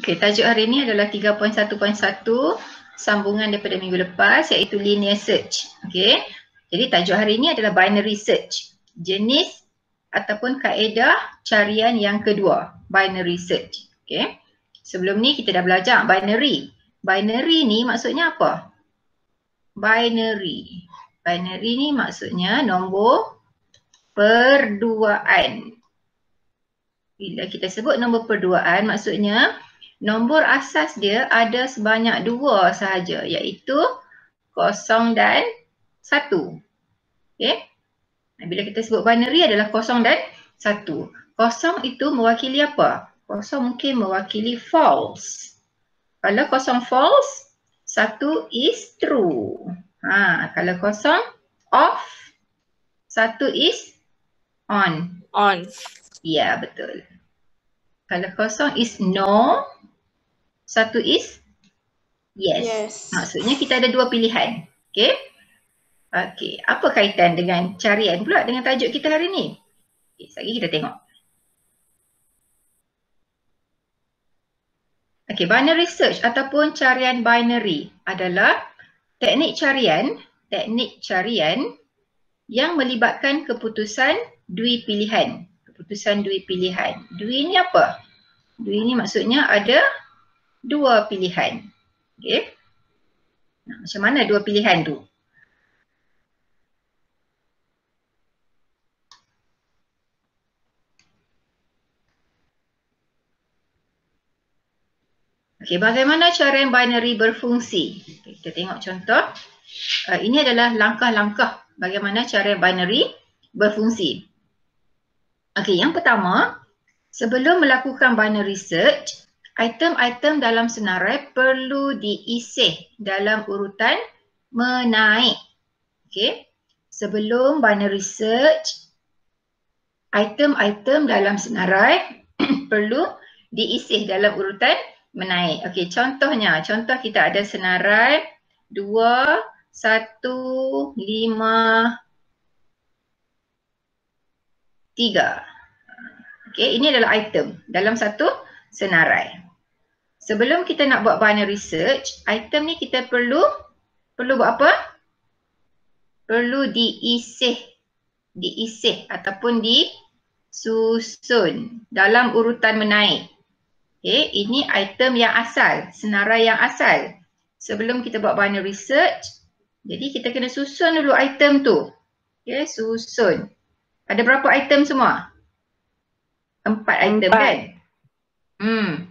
Okey, tajuk hari ini adalah 3.1.1 sambungan daripada minggu lepas iaitu linear search. Okey. Jadi tajuk hari ini adalah binary search. Jenis ataupun kaedah carian yang kedua, binary search. Okey. Sebelum ni kita dah belajar binary. Binary ni maksudnya apa? Binary. Binary ni maksudnya nombor perduaan. Bila kita sebut nombor perduaan maksudnya nombor asas dia ada sebanyak dua sahaja iaitu 0 dan 1. Okey. Bila kita sebut binary adalah 0 dan 1. 0 itu mewakili apa? 0 mungkin mewakili false. Kalau 0 false, 1 is true. Kalau 0 off, 1 is on. On. Ya, betul. Kalau 0 is no, 1 is yes. Maksudnya kita ada dua pilihan. Okey. Okey, apa kaitan dengan carian pula dengan tajuk kita hari ni? Okey, sekejap lagi kita tengok. Okey, binary search ataupun carian binary adalah teknik carian yang melibatkan keputusan dui pilihan. Keputusan dui pilihan. Dui ni apa? Dui ni maksudnya ada dua pilihan. Okey. Macam mana dua pilihan tu? Okey, bagaimana carian binary berfungsi? Okay, kita tengok contoh. Ini adalah langkah-langkah bagaimana carian binary berfungsi. Okey, yang pertama, sebelum melakukan binary search, item-item dalam senarai perlu diisih dalam urutan menaik. Okey. Sebelum binary search, item-item dalam senarai perlu diisih dalam urutan menaik. Okey, contohnya, kita ada senarai 2, 1, 5, 3. Okey, ini adalah item dalam satu senarai. Sebelum kita nak buat binary search, item ni kita perlu buat apa? Perlu diisih ataupun disusun dalam urutan menaik. Okey, ini item yang asal, senarai yang asal. Sebelum kita buat binary search, jadi kita kena susun dulu item tu. Okey, susun. Ada berapa item semua? 4 item kan?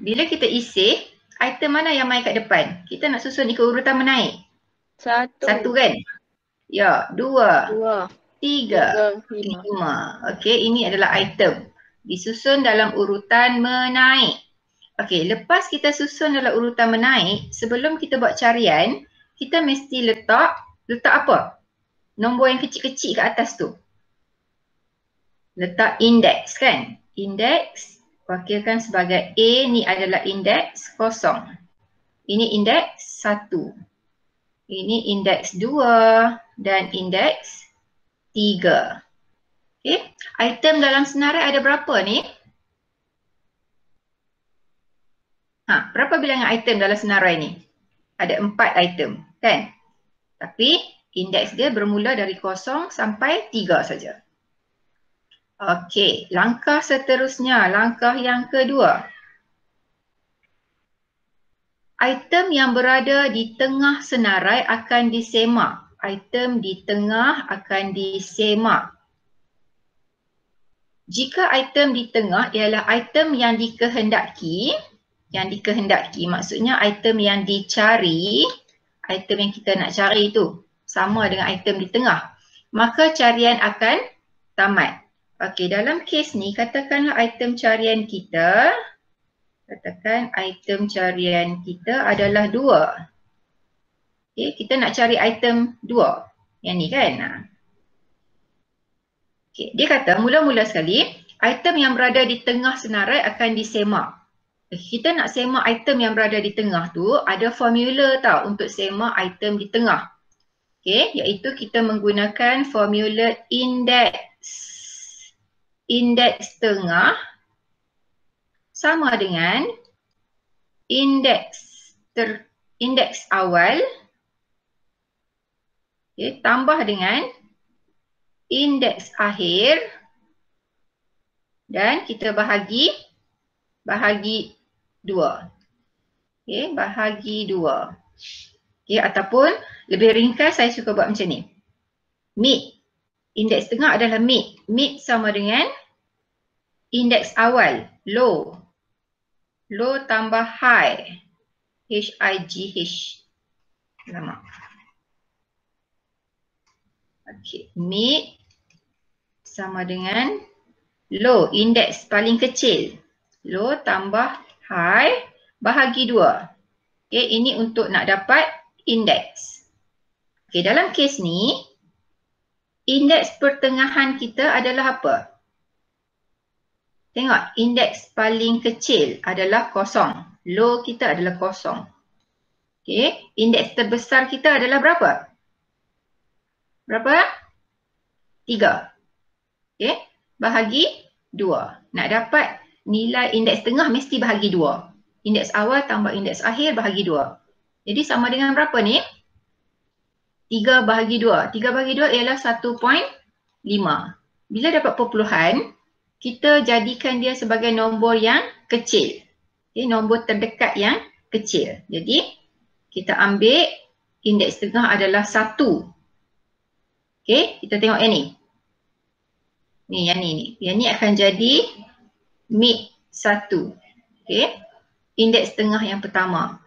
Bila kita isih, item mana yang main kat depan? Kita nak susun ikut urutan menaik. 1 kan? Ya, 2, 3, 5. Okey, ini adalah item. Disusun dalam urutan menaik. Okey, lepas kita susun dalam urutan menaik, sebelum kita buat carian, kita mesti letak apa? Nombor yang kecil-kecil kat atas tu. Letak indeks kan? Indeks wakilkan sebagai A, ni adalah indeks 0. Ini indeks 1. Ini indeks 2 dan indeks 3. Okey, item dalam senarai ada berapa ni? Berapa bilangan item dalam senarai ni? Ada 4 item, kan? Tapi indeks dia bermula dari 0 sampai 3 saja. Okey, langkah seterusnya, langkah yang kedua. Item yang berada di tengah senarai akan disemak. Item di tengah akan disemak. Jika item di tengah ialah item yang dikehendaki, maksudnya item yang dicari, item yang kita nak cari itu sama dengan item di tengah, maka carian akan tamat. Okey, dalam kes ni katakan item carian kita adalah 2. Okey, kita nak cari item 2. Yang ni kan? Okey, dia kata mula-mula sekali item yang berada di tengah senarai akan disemak. Kita nak semak item yang berada di tengah tu, ada formula tau untuk semak item di tengah. Okey, iaitu kita menggunakan formula indeks. Indeks tengah sama dengan indeks awal, okay, tambah dengan indeks akhir dan kita bahagi 2. Okay, bahagi 2. Okay, ataupun lebih ringkas saya suka buat macam ni. Mid, indeks tengah adalah mid. Mid sama dengan indeks awal, low. Low tambah high, H-I-G-H. Lama. Okay, mid sama dengan low, indeks paling kecil. Low tambah high bahagi 2. Okay, ini untuk nak dapat indeks. Okay, dalam kes ni, indeks pertengahan kita adalah apa? Tengok, indeks paling kecil adalah 0. Low kita adalah 0. Okay, indeks terbesar kita adalah berapa? Berapa? 3. Okay, bahagi 2. Nak dapat nilai indeks tengah mesti bahagi 2. Indeks awal tambah indeks akhir bahagi 2. Jadi sama dengan berapa ni? 3 bahagi 2. 3 bahagi 2 ialah 1.5. Bila dapat perpuluhan, kita jadikan dia sebagai nombor yang kecil. Okay, nombor terdekat yang kecil. Jadi, kita ambil indeks tengah adalah 1. Okay, kita tengok yang ni. Ni, yang ni. Yang ni akan jadi mid 1. Okay, indeks tengah yang pertama.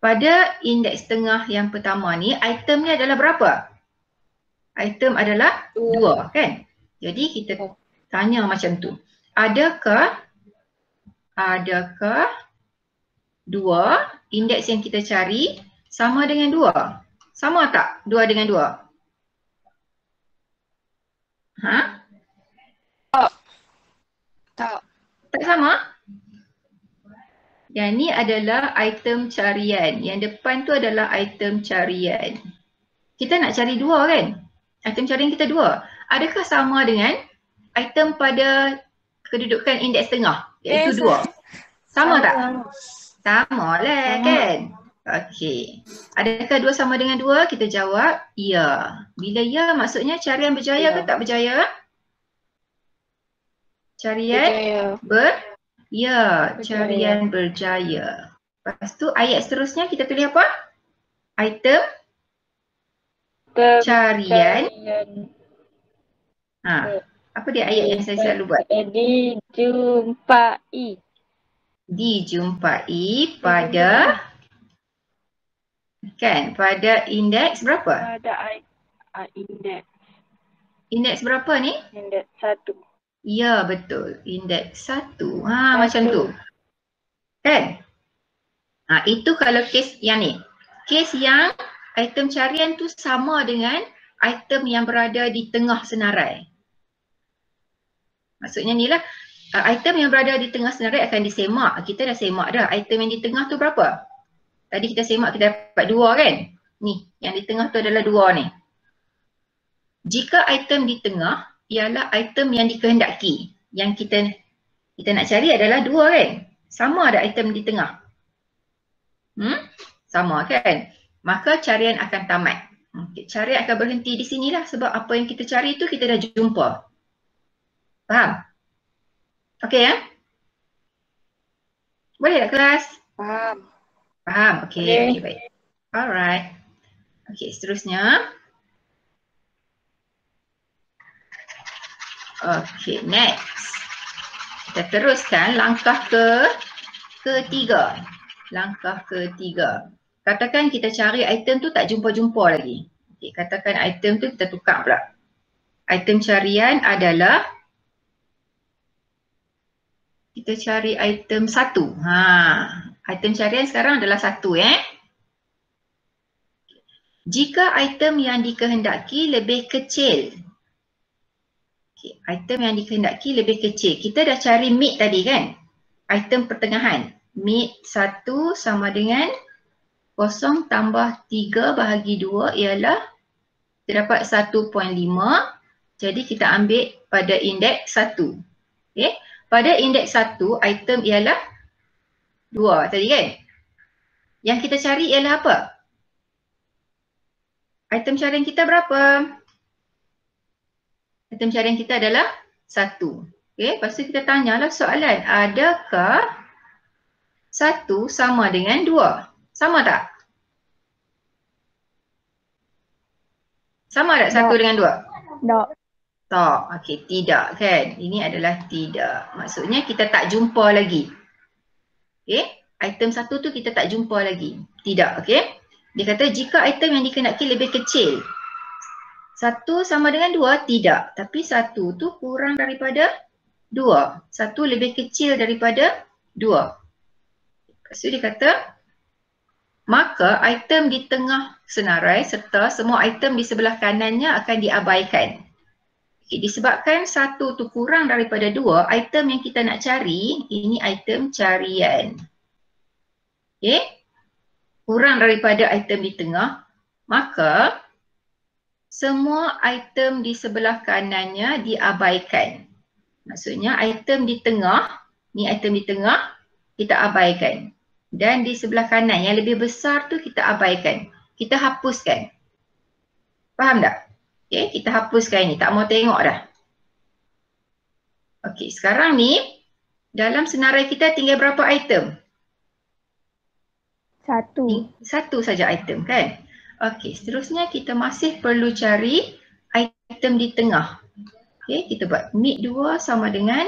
Pada indeks tengah yang pertama ni, item ni adalah berapa? Item adalah 2, kan? Jadi, kita tanya macam tu. Adakah 2 indeks yang kita cari sama dengan 2? Sama tak 2 dengan 2? Ha? Tak. Tak sama? Yang ni adalah item carian. Yang depan tu adalah item carian. Kita nak cari 2 kan? Item carian kita 2. Adakah sama dengan item pada kedudukan indeks tengah, iaitu 2. Sama tak? Sama lah kan? Okey. Adakah 2 sama dengan 2? Kita jawab ya. Bila ya maksudnya carian berjaya ke tak berjaya? Carian berjaya. Carian berjaya. Lepas tu ayat seterusnya kita tulis apa? Item carian. Apa dia ayat yang saya selalu buat? Dijumpai pada pada indeks berapa? Pada indeks. Indeks berapa ni? Indeks 1. Ya, betul. Indeks 1. Macam tu. Kan? Itu kalau kes yang ni. Kes yang item carian tu sama dengan item yang berada di tengah senarai. Maksudnya ni lah, item yang berada di tengah senarai akan disemak. Kita dah semak dah. Item yang di tengah tu berapa? Tadi kita semak kita dapat 2 kan? Ni, yang di tengah tu adalah 2 ni. Jika item di tengah ialah item yang dikehendaki. Yang kita nak cari adalah 2 kan? Sama ada item di tengah. Sama kan? Maka carian akan tamat. Carian akan berhenti di sinilah sebab apa yang kita cari tu kita dah jumpa. Faham? Okey ya? Boleh tak kelas? Faham. Faham? Okey, baik. Alright. Okey, seterusnya. Okey, next. Kita teruskan langkah ketiga. Langkah ketiga. Katakan kita cari item tu tak jumpa-jumpa lagi. Okey, katakan item tu kita tukar pula. Item carian adalah kita cari item 1. Item carian sekarang adalah 1 Jika item yang dikehendaki lebih kecil. Okay, item yang dikehendaki lebih kecil. Kita dah cari mid tadi kan? Item pertengahan. Mid 1 sama dengan 0 tambah 3 bahagi 2 ialah kita dapat 1.5. Jadi kita ambil pada indeks 1. Okay? Pada indeks 1, item ialah 2 tadi kan. Yang kita cari ialah apa? Item carian kita berapa? Item carian kita adalah 1. Okay, lepas tu kita tanyalah soalan, adakah 1 sama dengan 2? Sama tak? Sama tak 1 dengan 2? Tak. Tak. Okey, tidak kan? Ini adalah tidak. Maksudnya kita tak jumpa lagi. Okey, item 1 tu kita tak jumpa lagi. Tidak, okey. Dia kata jika item yang dikenaki lebih kecil. 1 sama dengan 2, tidak. Tapi 1 tu kurang daripada 2. 1 lebih kecil daripada 2. Lepas tu dia kata, maka item di tengah senarai serta semua item di sebelah kanannya akan diabaikan. Okay, disebabkan 1 tu kurang daripada 2, item yang kita nak cari, ini item carian. Okay, kurang daripada item di tengah, maka semua item di sebelah kanannya diabaikan. Maksudnya item di tengah, ni item di tengah, kita abaikan. Dan di sebelah kanan yang lebih besar tu kita abaikan. Kita hapuskan. Faham tak? Okay, kita hapuskan ni. Tak mau tengok dah. Okey, sekarang ni dalam senarai kita tinggal berapa item? 1. 1 saja item kan? Okey, seterusnya kita masih perlu cari item di tengah. Okey, kita buat mid 2 sama dengan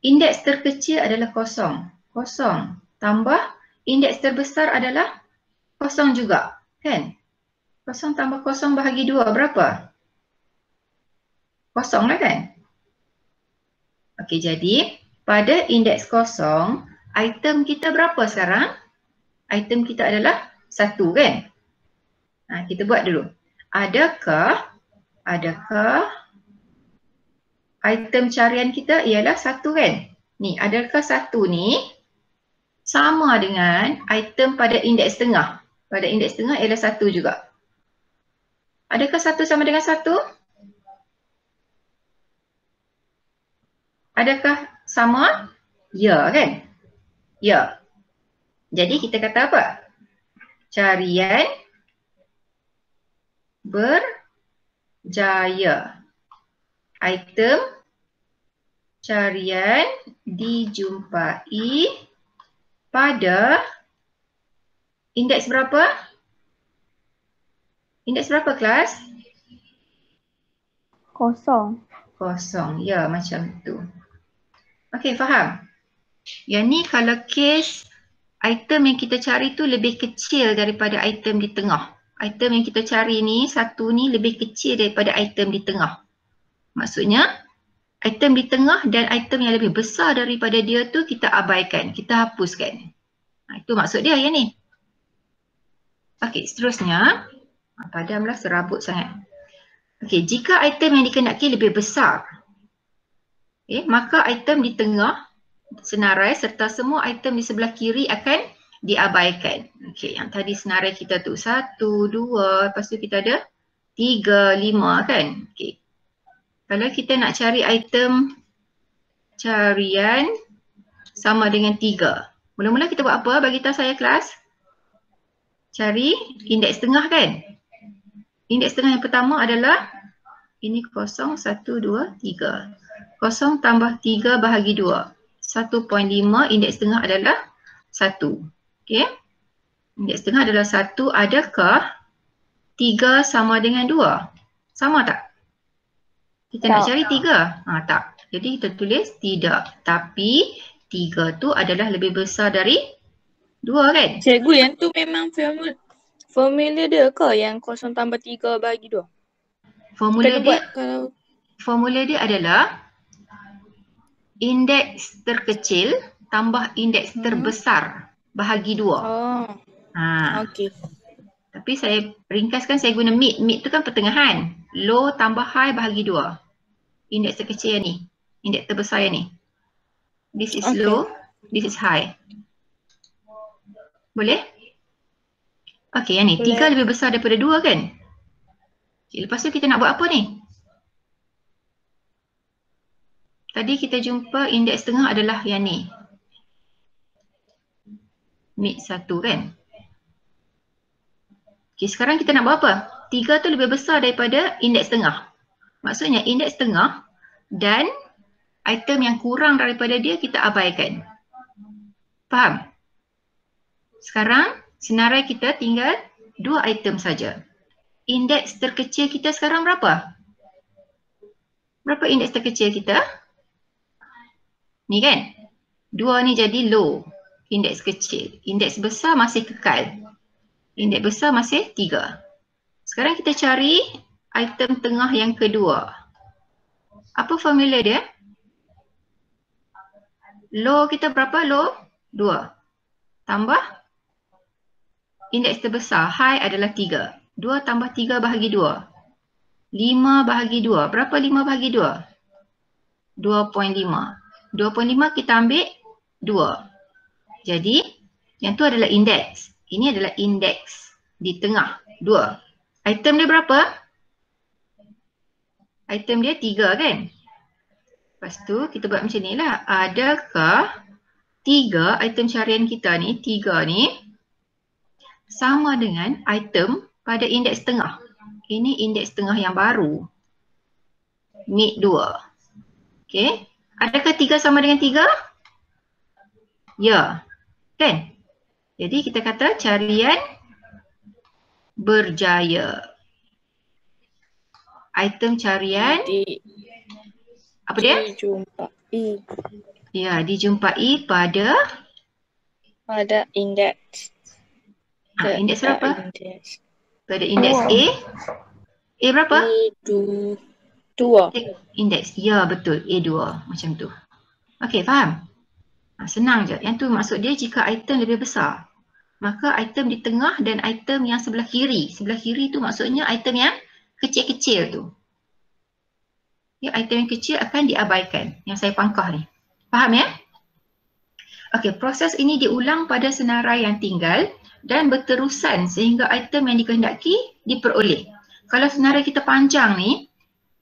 indeks terkecil adalah 0. 0 tambah indeks terbesar adalah 0 juga, kan? 0 tambah 0 bahagi 2 berapa? 0 lah kan? Okey, jadi pada indeks 0, item kita berapa sekarang? Item kita adalah 1 kan? Kita buat dulu. Adakah item carian kita ialah 1 kan? Ni, adakah 1 ni sama dengan item pada indeks tengah? Pada indeks tengah ialah 1 juga. Adakah 1 sama dengan 1? Adakah sama? Ya kan? Ya. Jadi kita kata apa? Carian berjaya. Item carian dijumpai pada indeks berapa? Indeks berapa kelas? 0. 0. Ya, macam tu. Okey, faham? Yang ni kalau case item yang kita cari tu lebih kecil daripada item di tengah. Item yang kita cari ni, 1 ni lebih kecil daripada item di tengah. Maksudnya, item di tengah dan item yang lebih besar daripada dia tu kita abaikan, kita hapuskan. Itu maksud dia yang ni. Okey, seterusnya. Padamlah serabut sangat. Okey, jika item yang dikenaki lebih besar, maka item di tengah senarai serta semua item di sebelah kiri akan diabaikan. Okey, yang tadi senarai kita tu 1, 2, lepas tu kita ada 3, 5 kan? Okey. Kalau kita nak cari item carian sama dengan 3. Mula-mula kita buat apa? Bagi tahu saya kelas. Cari indeks tengah kan? Indeks tengah yang pertama adalah ini 0, 1, 2, 3. 0 tambah 3 bahagi 2. 1.5, indeks tengah adalah 1. Okey. Indeks tengah adalah 1. Adakah 3 sama dengan 2? Sama tak? Kita nak cari 3. Tak. Jadi kita tulis tidak. Tapi 3 tu adalah lebih besar dari 2 kan? Cikgu, yang tu memang formula dia ke yang 0 tambah 3 bahagi 2? Formula dia adalah indeks terkecil tambah indeks terbesar bahagi 2. Oh. Okey. Tapi saya ringkaskan, saya guna mid. Mid tu kan pertengahan. Low tambah high bahagi 2. Indeks terkecil yang ni. Indeks terbesar yang ni. This is low, this is high. Boleh? Okey, yang ni. 3 lebih besar daripada 2 kan? Okay, lepas tu kita nak buat apa ni? Tadi kita jumpa indeks tengah adalah yang ni. Mid 1 kan. Okay, sekarang kita nak buat apa? 3 tu lebih besar daripada indeks tengah. Maksudnya indeks tengah dan item yang kurang daripada dia kita abaikan. Faham? Sekarang senarai kita tinggal 2 item saja. Indeks terkecil kita sekarang berapa? Berapa indeks terkecil kita? Ni kan? 2 ni jadi low. Indeks kecil. Indeks besar masih kekal. Indeks besar masih 3. Sekarang kita cari item tengah yang kedua. Apa formula dia? Low kita berapa? Low 2. Tambah indeks terbesar. High adalah 3. 2 tambah 3 bahagi 2. 5 bahagi 2. Berapa 5 bahagi 2? 2.5. 2.5 kita ambil 2. Jadi yang tu adalah indeks. Ini adalah indeks di tengah 2. Item dia berapa? Item dia 3 kan? Lepas tu kita buat macam ni lah. Adakah 3 item carian kita ni, 3 ni sama dengan item pada indeks tengah? Ini indeks tengah yang baru. Mid 2. Okay. Adakah 3 sama dengan 3? Ya. Kan? Jadi kita kata carian berjaya. Item carian apa dia? Dijumpai Ya, dijumpai pada indeks. indeks berapa? Indeks. Pada indeks A. A berapa? A2. Indeks. Ya, betul. A2 macam tu. Okey, faham? Senang je. Yang tu maksud dia jika item lebih besar, maka item di tengah dan item yang sebelah kiri. Sebelah kiri tu maksudnya item yang kecil-kecil tu. Ya, item yang kecil akan diabaikan. Yang saya pangkah ni. Faham ya? Okey, proses ini diulang pada senarai yang tinggal dan berterusan sehingga item yang dikehendaki diperoleh. Kalau senarai kita panjang ni,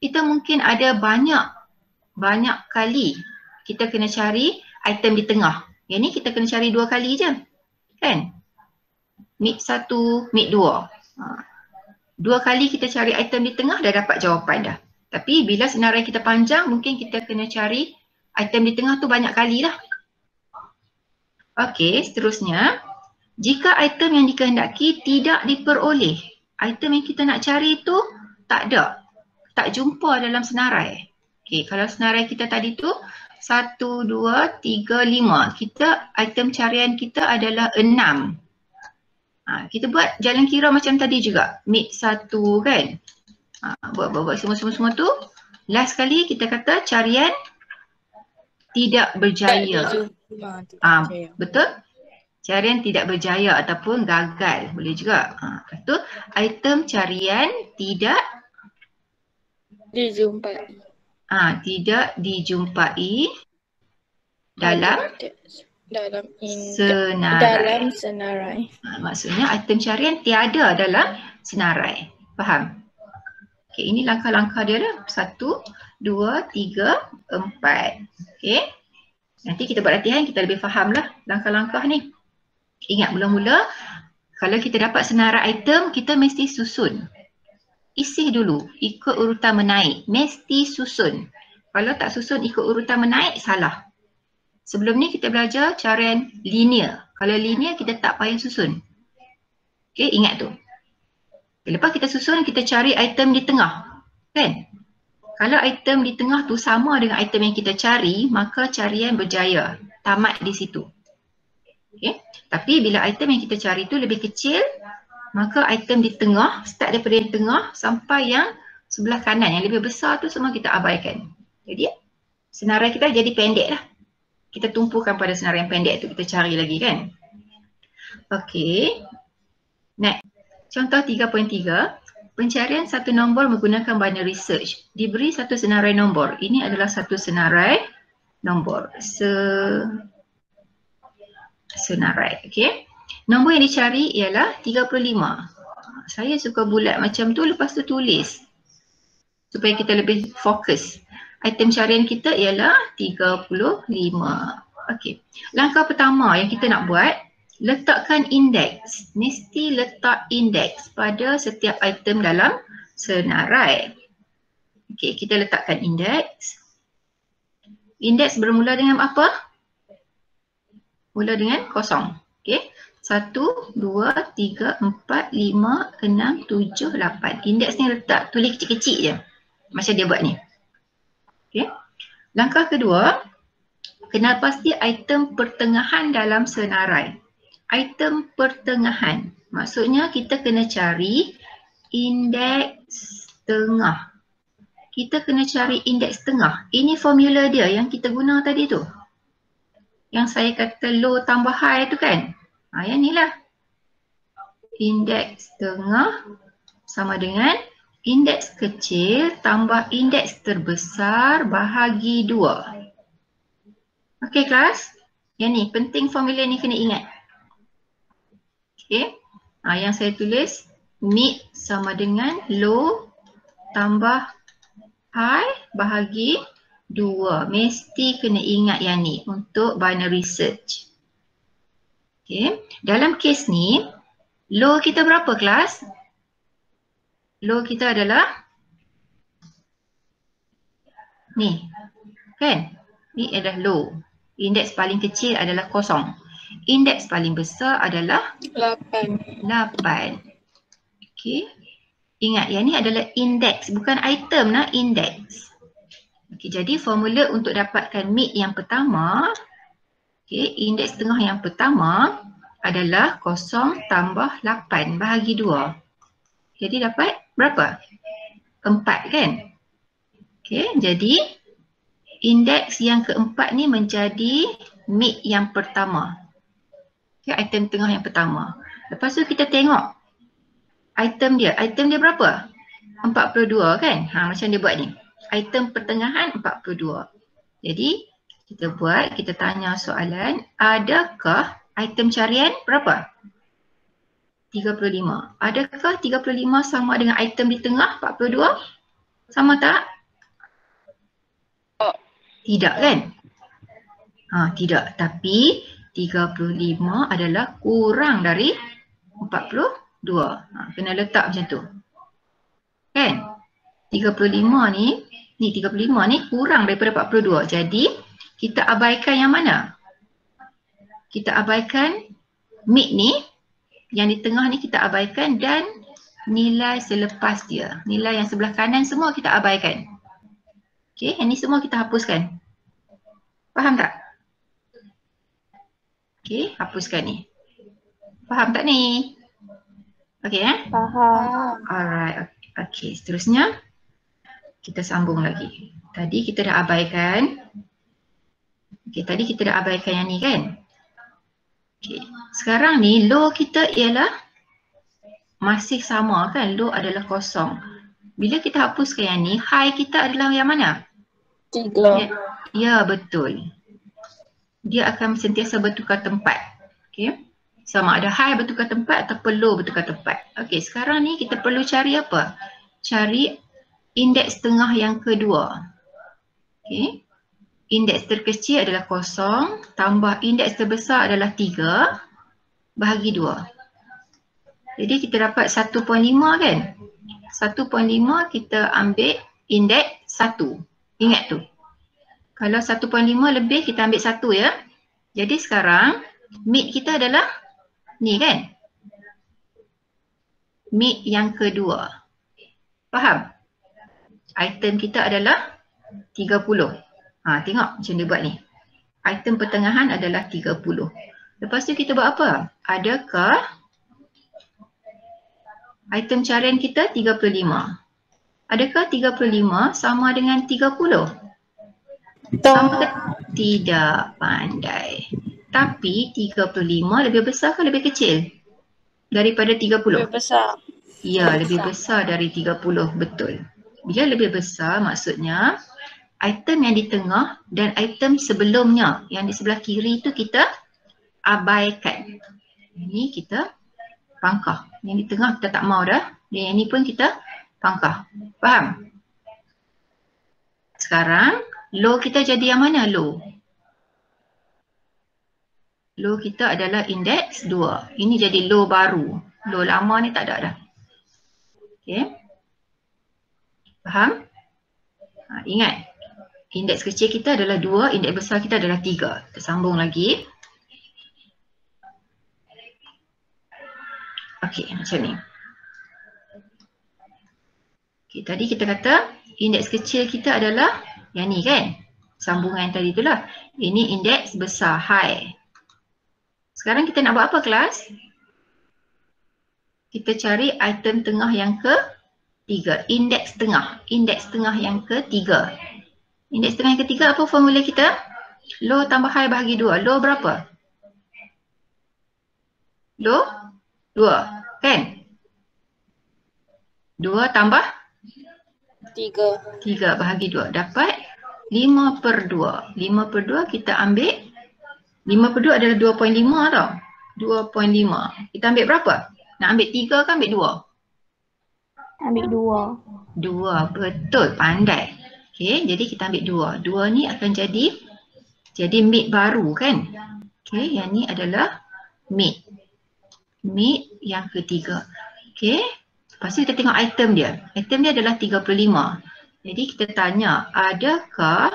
kita mungkin ada banyak kali kita kena cari item di tengah. Yang ni kita kena cari 2 kali je. Kan? Mid 1, mid 2. 2 kali kita cari item di tengah dah dapat jawapan dah. Tapi bila senarai kita panjang, mungkin kita kena cari item di tengah tu banyak kali lah. Okey, seterusnya. Jika item yang dikehendaki tidak diperoleh, item yang kita nak cari tu tak ada. Tak jumpa dalam senarai. Okey, kalau senarai kita tadi tu 1, 2, 3, 5. Kita, item carian kita adalah 6. Kita buat jalan kira macam tadi juga. Mid 1 kan. Buat semua tu. Last kali kita kata carian tidak berjaya. Betul? Carian tidak berjaya ataupun gagal. Boleh juga. Lepas tu item carian tidak Dijumpai. Tidak dijumpai dalam senarai. Maksudnya item carian tiada dalam senarai. Faham? Okey, ini langkah-langkah dia dah. 1, 2, 3, 4. Okey. Nanti kita buat latihan, kita lebih faham lah langkah-langkah ni. Ingat mula-mula, kalau kita dapat senarai item, kita mesti susun. Isi dulu, ikut urutan menaik. Mesti susun. Kalau tak susun ikut urutan menaik, salah. Sebelum ni kita belajar carian linear. Kalau linear, kita tak payah susun. Okey, ingat tu. Lepas kita susun, kita cari item di tengah. Kan? Kalau item di tengah tu sama dengan item yang kita cari, maka carian berjaya. Tamat di situ. Okay. Tapi bila item yang kita cari tu lebih kecil, maka item di tengah, start daripada yang tengah sampai yang sebelah kanan, yang lebih besar tu semua kita abaikan. Jadi senarai kita jadi pendek lah. Kita tumpukan pada senarai yang pendek tu, kita cari lagi kan. Okey. Next. Contoh 3.3. Pencarian satu nombor menggunakan binary search. Diberi satu senarai nombor. Ini adalah satu senarai nombor. Senarai. Okey. Nombor yang dicari ialah 35. Saya suka bulat macam tu, lepas tu tulis. Supaya kita lebih fokus. Item carian kita ialah 35. Okey. Langkah pertama yang kita nak buat, letakkan indeks. Mesti letak indeks pada setiap item dalam senarai. Okey, kita letakkan indeks. Indeks bermula dengan apa? Mula dengan kosong. Okey. 1, 2, 3, 4, 5, 6, 7, 8. Indeks ni letak, tulis kecil-kecil je. Macam dia buat ni. Okey. Langkah kedua, kenal pasti item pertengahan dalam senarai. Item pertengahan. Maksudnya kita kena cari indeks tengah. Kita kena cari indeks tengah. Ini formula dia yang kita guna tadi tu. Yang saya kata low tambah high tu kan. Yang ni lah. Indeks tengah sama dengan indeks kecil tambah indeks terbesar bahagi 2. Okey kelas? Yang ni penting formula ni kena ingat. Okey. Yang saya tulis mid sama dengan low tambah high bahagi 2. Mesti kena ingat yang ni untuk binary search. Okay. Dalam kes ni, low kita berapa kelas? Low kita adalah ni. Kan? Ni adalah low. Indeks paling kecil adalah 0. Indeks paling besar adalah 8. 8. Okay. Ingat, yang ni adalah indeks, bukan item lah, indeks. Okay, jadi formula untuk dapatkan mid yang pertama, okay, indeks tengah yang pertama adalah 0 tambah 8 bahagi 2. Jadi dapat berapa? 4 kan? Okay, jadi indeks yang keempat ni menjadi mid yang pertama. Okay, item tengah yang pertama. Lepas tu kita tengok item dia. Item dia berapa? 42 kan? Macam dia buat ni. Item pertengahan 42. Jadi kita tanya soalan, adakah item carian berapa? 35. Adakah 35 sama dengan item di tengah 42? Sama tak? Tidak kan? Tidak. Tapi 35 adalah kurang dari 42. Kena letak macam tu. Kan? 35 ni 35 ni kurang daripada 42. Jadi kita abaikan yang mana? Kita abaikan mid ni, yang di tengah ni kita abaikan, dan nilai selepas dia. Nilai yang sebelah kanan semua kita abaikan. Okey, yang ni semua kita hapuskan. Faham tak? Okey, hapuskan ni. Faham tak ni? Okey Faham. Alright. Okey, seterusnya kita sambung lagi. Tadi kita dah abaikan. Okey, tadi kita dah abaikan yang ni kan? Okey, sekarang ni low kita ialah masih sama kan? Low adalah 0. Bila kita hapuskan yang ni, high kita adalah yang mana? 3. Ya, betul. Dia akan sentiasa bertukar tempat. Okey. Sama ada high bertukar tempat ataupun low bertukar tempat. Okey, sekarang ni kita perlu cari apa? Cari indeks tengah yang kedua. Okey. Indeks terkecil adalah 0 tambah indeks terbesar adalah 3 bahagi 2. Jadi kita dapat 1.5 kan? 1.5 kita ambil indeks 1. Ingat tu. Kalau 1.5 lebih kita ambil 1 ya. Jadi sekarang mid kita adalah ni kan? Mid yang kedua. Faham? Item kita adalah 30. Tengok macam dia buat ni. Item pertengahan adalah 30. Lepas tu kita buat apa? Adakah item carian kita 35? Adakah 35 sama dengan 30? Sama ke? Tidak pandai. Tapi 35 lebih besar ke lebih kecil daripada 30? Lebih besar. Ya, lebih besar dari 30. Betul. Bila lebih besar maksudnya item yang di tengah dan item sebelumnya yang di sebelah kiri tu kita abaikan. Ini kita pangkah. Yang di tengah kita tak mau dah. Dan yang ni pun kita pangkah. Faham? Sekarang low kita jadi yang mana low? Low kita adalah indeks 2. Ini jadi low baru. Low lama ni tak ada dah. Okay. Faham? Ingat, indeks kecil kita adalah 2, indeks besar kita adalah 3. Kita sambung lagi. Okey, macam ni. Okay, tadi kita kata indeks kecil kita adalah yang ni kan? Sambungan tadi itulah. Ini indeks besar, high. Sekarang kita nak buat apa kelas? Kita cari item tengah yang ke-3. Indeks tengah. Indeks tengah yang ke-3. Indeks tengah yang ke-3 apa formula kita? Low tambah high bahagi 2. Low berapa? Low 2. Kan? 2 tambah 3. 3 bahagi 2 dapat 5/2. 5/2 kita ambil 5/2 adalah 2.5 tau. 2.5. Kita ambil berapa? Nak ambil 3 ke ambil 2? Ambil 2. 2, betul, pandai. Okey, jadi kita ambil 2. 2 ni akan jadi mid baru kan? Okey, yang ni adalah mid. Mid yang ketiga. Okey. Lepas tu kita tengok item dia. Item dia adalah 35. Jadi kita tanya, adakah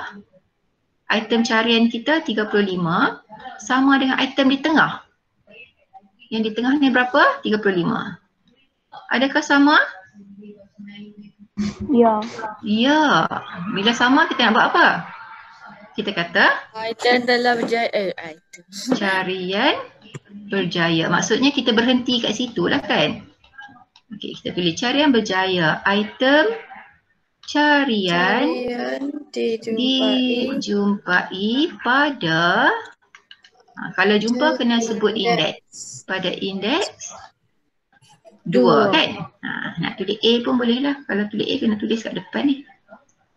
item carian kita 35 sama dengan item di tengah? Yang di tengah ni berapa? 35. Adakah sama? Ya. Ya. Bila sama kita nak buat apa? Kita kata Item dalam berjaya. Item. carian berjaya. Maksudnya kita berhenti kat situ lah kan? Okey, kita tulis carian berjaya. Item carian dijumpai pada kalau jumpa kena sebut indeks. Pada indeks 2 kan? Nak tulis A pun boleh lah. Kalau tulis A kena tulis kat depan ni.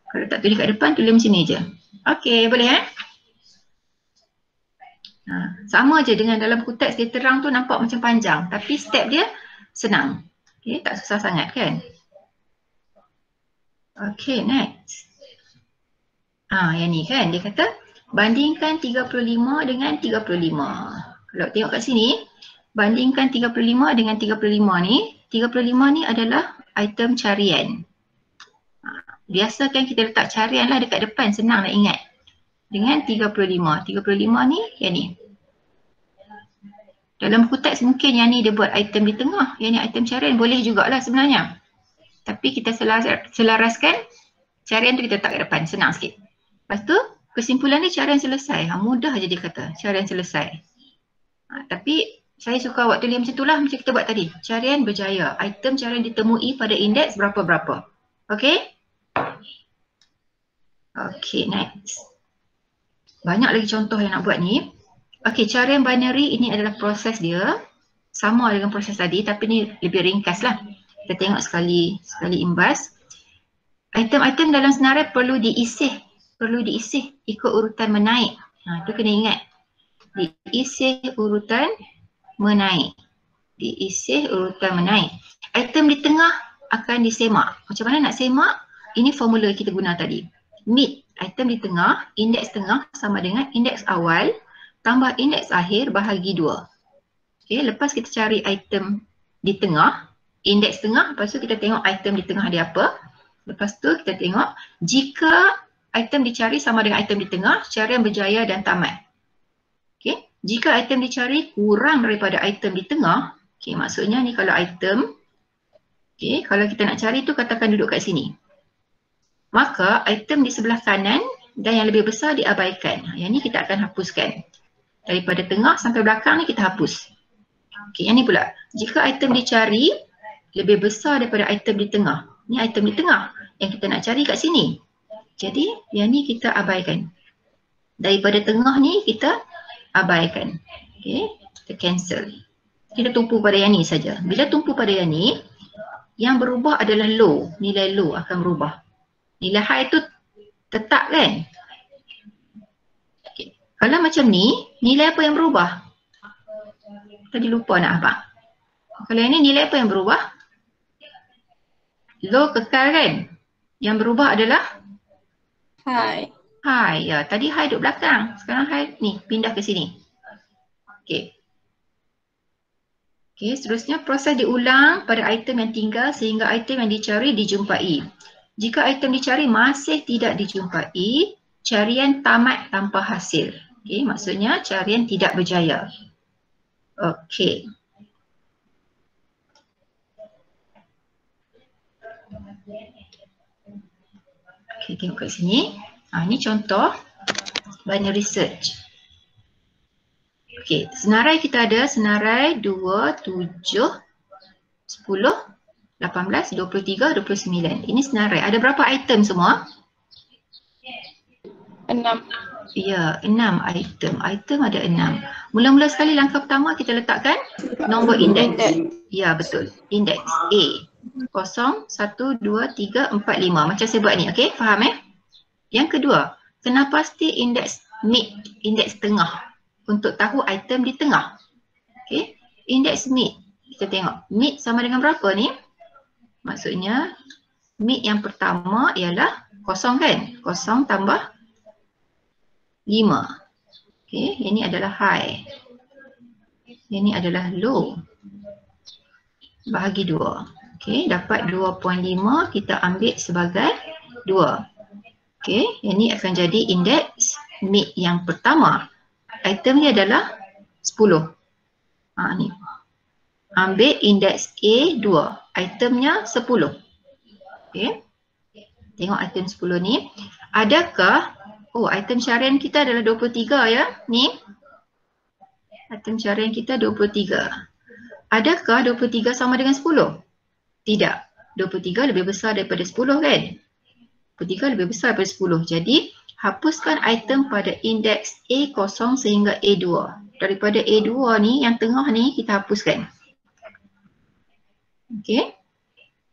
Kalau tak tulis kat depan tulis macam ni je. Okey, boleh sama je dengan dalam buku teks dia terang tu nampak macam panjang. Tapi step dia senang. Okey, tak susah sangat kan? Okey, next. Yang ni kan dia kata bandingkan 35 dengan 35. Kalau tengok kat sini, bandingkan 35 dengan 35 ni. 35 ni adalah item carian. Biasa kan kita letak carian lah dekat depan, senang nak ingat. Dengan 35. 35 ni yang ni. Dalam buku teks mungkin yang ni dia buat item di tengah. Yang ni item carian boleh jugalah sebenarnya. Tapi kita selaraskan carian tu kita letak kat depan, senang sikit. Lepas tu kesimpulan ni carian selesai. Mudah je dia kata, carian selesai. Tapi saya suka awak tulis macam tu lah, macam kita buat tadi. Carian berjaya. Item carian ditemui pada indeks berapa-berapa. Okey? Okey, next. Banyak lagi contoh yang nak buat ni. Okey, carian binary ini adalah proses dia. Sama dengan proses tadi tapi ni lebih ringkas lah. Kita tengok sekali imbas. Item-item dalam senarai perlu diisih ikut urutan menaik. Tu kena ingat. Diisih urutan menaik. Item di tengah akan disemak. Macam mana nak semak? Ini formula kita guna tadi. Mid, item di tengah, indeks tengah sama dengan indeks awal tambah indeks akhir bahagi 2. Okay, lepas kita cari item di tengah, indeks tengah, lepas tu kita tengok item di tengah dia apa. Lepas tu kita tengok jika item dicari sama dengan item di tengah, carian berjaya dan tamat. Okay. Jika item dicari kurang daripada item di tengah, okay, maksudnya ni kalau item, okay, kalau kita nak cari tu katakan duduk kat sini. Maka item di sebelah kanan dan yang lebih besar diabaikan. Yang ni kita akan hapuskan. Daripada tengah sampai belakang ni kita hapus. Okay, yang ni pula. Jika item dicari lebih besar daripada item di tengah. Ni item di tengah yang kita nak cari kat sini. Jadi yang ni kita abaikan. Daripada tengah ni kita abaikan. Okay, kita cancel. Kita tumpu pada yang ni saja. Bila tumpu pada yang ni, yang berubah adalah low. Nilai low akan berubah. Nilai high tu tetap kan? Okay. Kalau macam ni, nilai apa yang berubah? Tadi lupa nak apa? Kalau yang ni nilai apa yang berubah? Low kekal kan? Yang berubah adalah? High. High. Ya, tadi high duduk belakang. Sekarang high ni pindah ke sini. Okey. Okey, seterusnya proses diulang pada item yang tinggal sehingga item yang dicari dijumpai. Jika item dicari masih tidak dijumpai, carian tamat tanpa hasil. Okey, maksudnya carian tidak berjaya. Okey. Okey, tengok kat sini. Ini contoh binary search. Okey, senarai kita ada senarai 2, 7, 10, 18, 23, 29. Ini senarai. Ada berapa item semua? 6. Ya, 6 item. Item ada 6. Mula-mula sekali langkah pertama kita letakkan nombor indeks. Ya, betul. Indeks A. 0, 1, 2, 3, 4, 5. Macam saya buat ni. Okey, faham Yang kedua, kena pasti indeks mid, indeks tengah. Untuk tahu item di tengah. Okey, indeks mid. Kita tengok mid sama dengan berapa ni? Maksudnya mid yang pertama ialah 0 kan? 0 tambah 5. Okey, ini adalah high. Ini adalah low. Bahagi 2. Okey, dapat 2.5 kita ambil sebagai 2. Okey, ini akan jadi indeks mid yang pertama. Item ni adalah 10. Ni. Ambil indeks A 2. Itemnya 10. Okey. Tengok item 10 ni. Adakah, item carian kita adalah 23 ya. Ni. Item carian kita 23. Adakah 23 sama dengan 10? Tidak. 23 lebih besar daripada 10 kan? 23 lebih besar daripada 10. Jadi, hapuskan item pada indeks A0 sehingga A2. Daripada A2 ni, yang tengah ni kita hapuskan. Okey.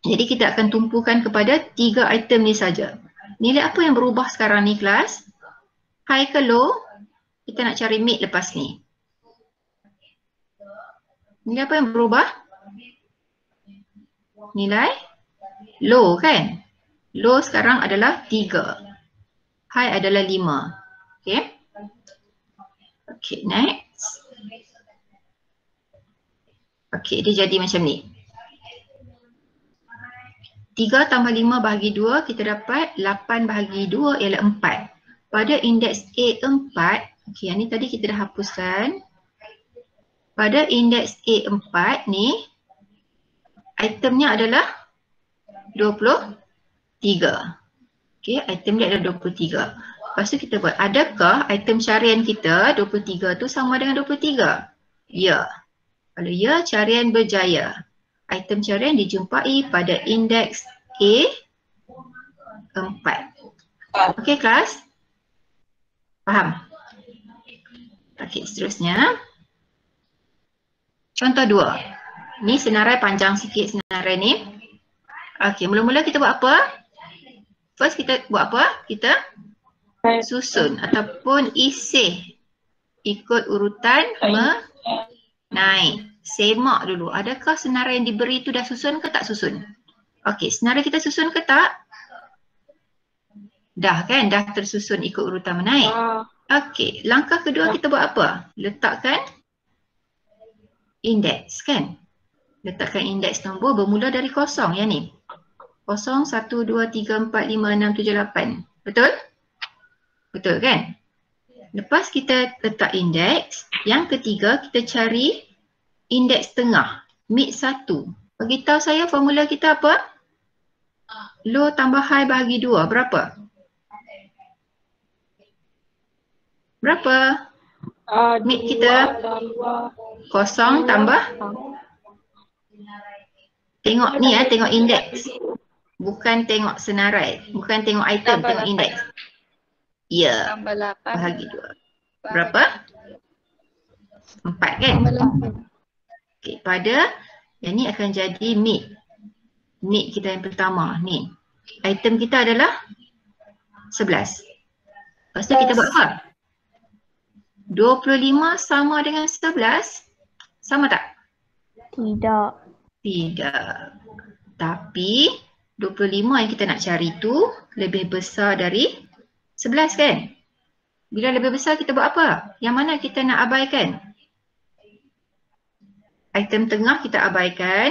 Jadi kita akan tumpukan kepada 3 item ni saja. Nilai apa yang berubah sekarang ni kelas? High ke low? Kita nak cari mid lepas ni. Nilai apa yang berubah? Nilai low kan? Low sekarang adalah 3. High adalah 5. Okay. Okay, next. Okay, dia jadi macam ni. 3 tambah 5 bahagi 2, kita dapat 8 bahagi 2 ialah 4. Pada indeks A4, okay, yang ni tadi kita dah hapuskan. Pada indeks A4 ni, itemnya adalah 23. Okay, item dia adalah 23. Lepas tu kita buat, adakah item carian kita 23 tu sama dengan 23? Ya. Kalau ya, carian berjaya. Item carian dijumpai pada indeks A4. Okey kelas? Faham? Okey, seterusnya. Contoh 2. Ni senarai panjang sikit senarai ni. Okey, mula-mula kita buat apa? First kita buat apa? Kita susun ataupun isih ikut urutan naik. Semak dulu. Adakah senarai yang diberi itu dah susun ke tak susun? Okey, senarai kita susun ke tak? Dah kan? Dah tersusun ikut urutan menaik. Okey, langkah kedua kita buat apa? Letakkan indeks kan? Letakkan indeks nombor bermula dari 0 yang ni. 0, 1, 2, 3, 4, 5, 6, 7, 8. Betul? Betul kan? Lepas kita letak indeks, yang ketiga kita cari indeks tengah, mid 1. Beritahu saya formula kita apa? Low tambah high bahagi 2. Berapa? Berapa? Mid kita 0 tambah. Tengok ni tengok indeks. Bukan tengok senarai, bukan tengok item, tambah tengok 8. Indeks. Ya. Tambah 8 bahagi 2. Berapa? 4 kan? Tambah 8. Okey, pada yang ni akan jadi mid. Mid kita yang pertama ni. Item kita adalah 11. Lepas tu kita buat apa? 25 sama dengan 11? Sama tak? Tidak. Tidak. Tapi 25 yang kita nak cari tu lebih besar dari 11 kan? Bila lebih besar kita buat apa? Yang mana kita nak abaikan? Item tengah kita abaikan.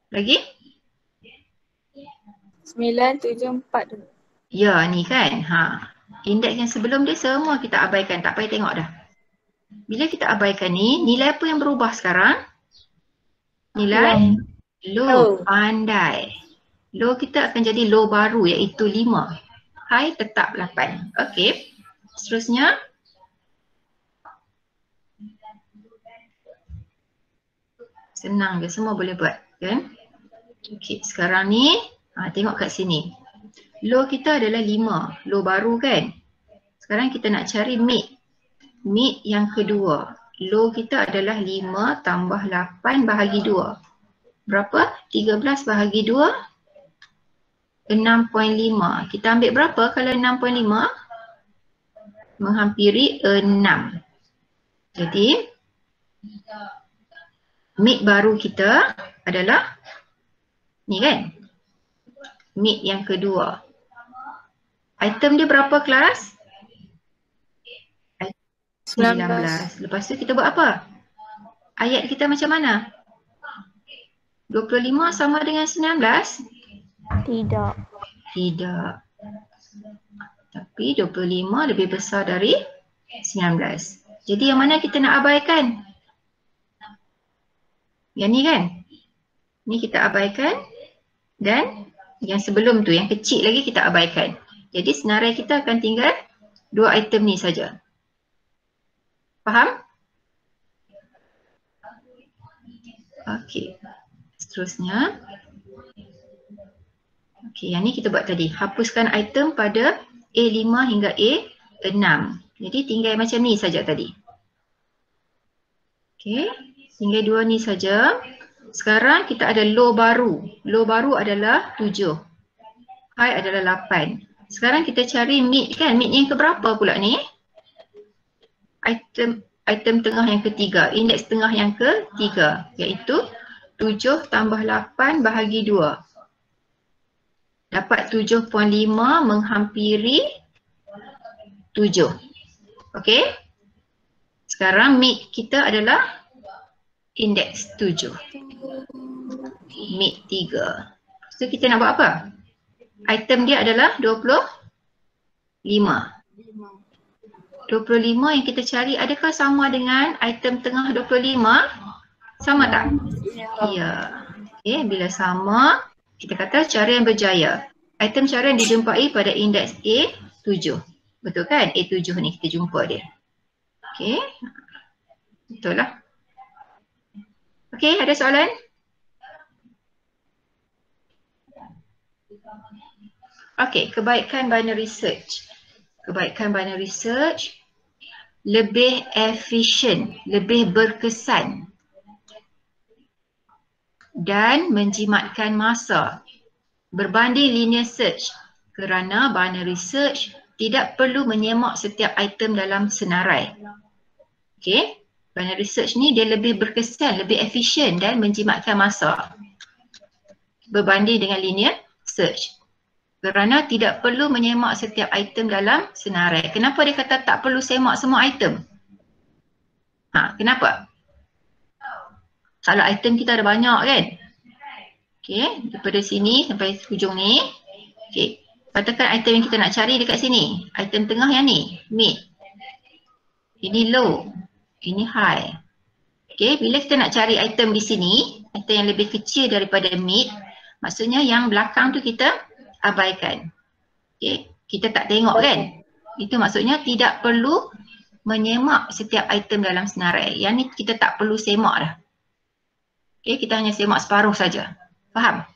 Lagi? 974 tu. Ya, ni kan. Indeks yang sebelum dia semua kita abaikan. Tak payah tengok dah. Bila kita abaikan ni, nilai apa yang berubah sekarang? Nilai low. Pandai. Low kita akan jadi low baru iaitu 5. High tetap 8. Okey. Seterusnya. Senang je, semua boleh buat. Kan? Okey, sekarang ni tengok kat sini. Low kita adalah 5. Low baru kan? Sekarang kita nak cari mid. Mid yang kedua. Low kita adalah 5 tambah 8 bahagi 2. Berapa? 13 bahagi 2. 6.5. Kita ambil berapa kalau 6.5? Menghampiri 6. Jadi, mid baru kita adalah ni kan? Mid yang kedua. Item dia berapa kelas? 19. Lepas tu kita buat apa? Ayat kita macam mana? 25 sama dengan 19? Tidak. Tidak. Tapi 25 lebih besar dari 19. Jadi yang mana kita nak abaikan? Yang ni kan? Ni kita abaikan. Dan yang sebelum tu, yang kecil lagi kita abaikan. Jadi senarai kita akan tinggal 2 item ni saja. Faham? Okey. Seterusnya. Okey, yang ni kita buat tadi. Hapuskan item pada A5 hingga A6. Jadi tinggal macam ni saja tadi. Okey, tinggal 2 ni saja. Sekarang kita ada low baru. Low baru adalah 7. High adalah 8. Sekarang kita cari mid kan? Mid yang keberapa pula ni? Item tengah yang ketiga. Indeks tengah yang ketiga. Iaitu 7 tambah 8 bahagi 2. Dapat 7.5 menghampiri 7. Okey? Sekarang mid kita adalah indeks 7. Mid 3. So kita nak buat apa? Item dia adalah 25. 25 yang kita cari adakah sama dengan item tengah 25? Sama tak? Ya. Okay, bila sama, kita kata cara yang berjaya. Item cara yang dijumpai pada indeks A7. Betul kan? A7 ni kita jumpa dia. Okay. Betul lah. Okay, ada soalan? Okay, kebaikan binary search. Kebaikan binary search lebih efisien, lebih berkesan dan menjimatkan masa berbanding linear search kerana binary search tidak perlu menyemak setiap item dalam senarai. Okay, binary search ni dia lebih berkesan, lebih efisien dan menjimatkan masa berbanding dengan linear search. Kerana tidak perlu menyemak setiap item dalam senarai. Kenapa dia kata tak perlu semak semua item? Kenapa? Kalau item kita ada banyak kan? Okay, daripada sini sampai hujung ni. Okay, katakan item yang kita nak cari dekat sini. Item tengah yang ni, mid. Ini low, ini high. Okay, bila kita nak cari item di sini, item yang lebih kecil daripada mid, maksudnya yang belakang tu kita abaikan. Okay, kita tak tengok kan? Itu maksudnya tidak perlu menyemak setiap item dalam senarai. Yang ni kita tak perlu semak dah. Okay, kita hanya semak separuh saja. Faham?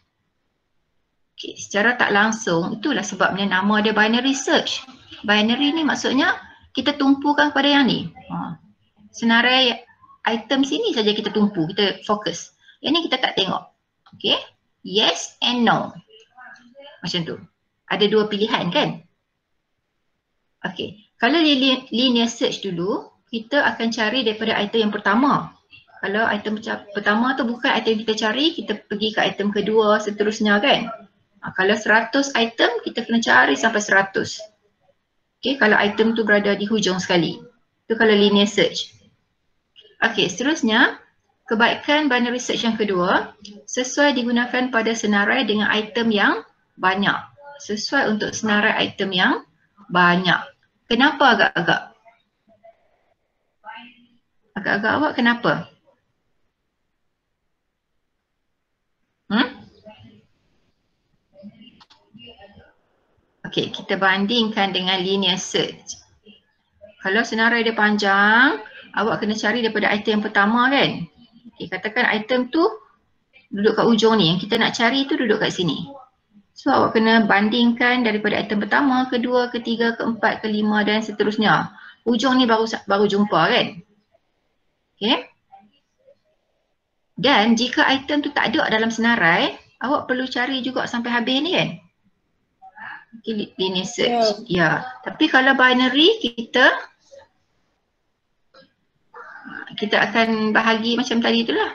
Okay, secara tak langsung, itulah sebabnya nama dia binary search. Binary ni maksudnya kita tumpukan pada yang ni. Senarai item sini saja kita tumpu, kita fokus. Yang ni kita tak tengok. Okay? Yes and no. Macam tu. Ada 2 pilihan kan? Okay. Kalau linear search dulu, kita akan cari daripada item yang pertama. Kalau item pertama tu bukan item yang kita cari, kita pergi ke item kedua seterusnya kan? Kalau 100 item, kita kena cari sampai 100. Okay, kalau item tu berada di hujung sekali. Itu kalau linear search. Okay, seterusnya Kebaikan binary search yang kedua, sesuai digunakan pada senarai dengan item yang banyak. Sesuai untuk senarai item yang banyak. Kenapa agak-agak? Agak-agak awak kenapa? Okey, kita bandingkan dengan linear search. Kalau senarai dia panjang, awak kena cari daripada item yang pertama kan? Okey, katakan item tu duduk kat ujung ni, yang kita nak cari tu duduk kat sini. So awak kena bandingkan daripada item pertama, kedua, ketiga, keempat, kelima dan seterusnya. Ujung ni baru jumpa kan? Okey. Dan jika item tu tak ada dalam senarai, awak perlu cari juga sampai habis ni kan? Okay, linear search. Ya. Tapi kalau binary kita akan bahagi macam tadi tu lah.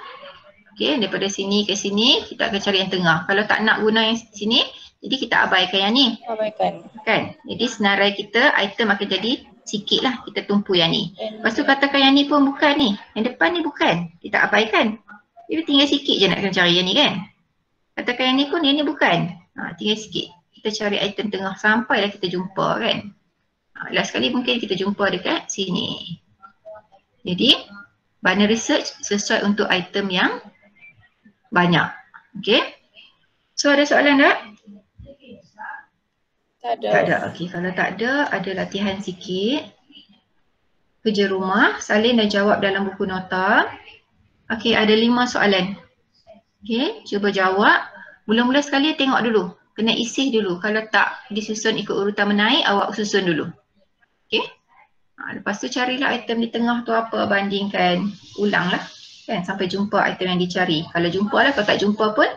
Okay, daripada sini ke sini kita akan cari yang tengah. Kalau tak nak guna yang sini, jadi kita abaikan yang ni. Abaikan. Kan? Jadi senarai kita item akan jadi sikit lah. Kita tumpu yang ni. Lepas tu katakan yang ni pun bukan ni. Yang depan ni bukan. Kita abaikan. Jadi tinggal sikit je nak kena cari yang ni kan. Katakan yang ni pun yang ni bukan. Tinggal sikit. Kita cari item tengah sampailah kita jumpa kan. Last sekali mungkin kita jumpa dekat sini. Jadi binary search sesuai untuk item yang banyak. Okay. So ada soalan tak? Tak ada. Tak ada. Okay, kalau tak ada latihan sikit. Kerja rumah, salin dan jawab dalam buku nota. Okay, ada 5 soalan. Okay, cuba jawab. Mula-mula sekali tengok dulu. Kena isi dulu. Kalau tak disusun ikut urutan menaik, awak susun dulu. Okay. Lepas tu carilah item di tengah tu apa, bandingkan. Ulanglah. Kan, sampai jumpa item yang dicari. Kalau jumpa lah, kalau tak jumpa pun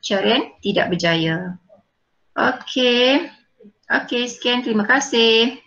carian tidak berjaya. Okay. Okay, sekian. Terima kasih.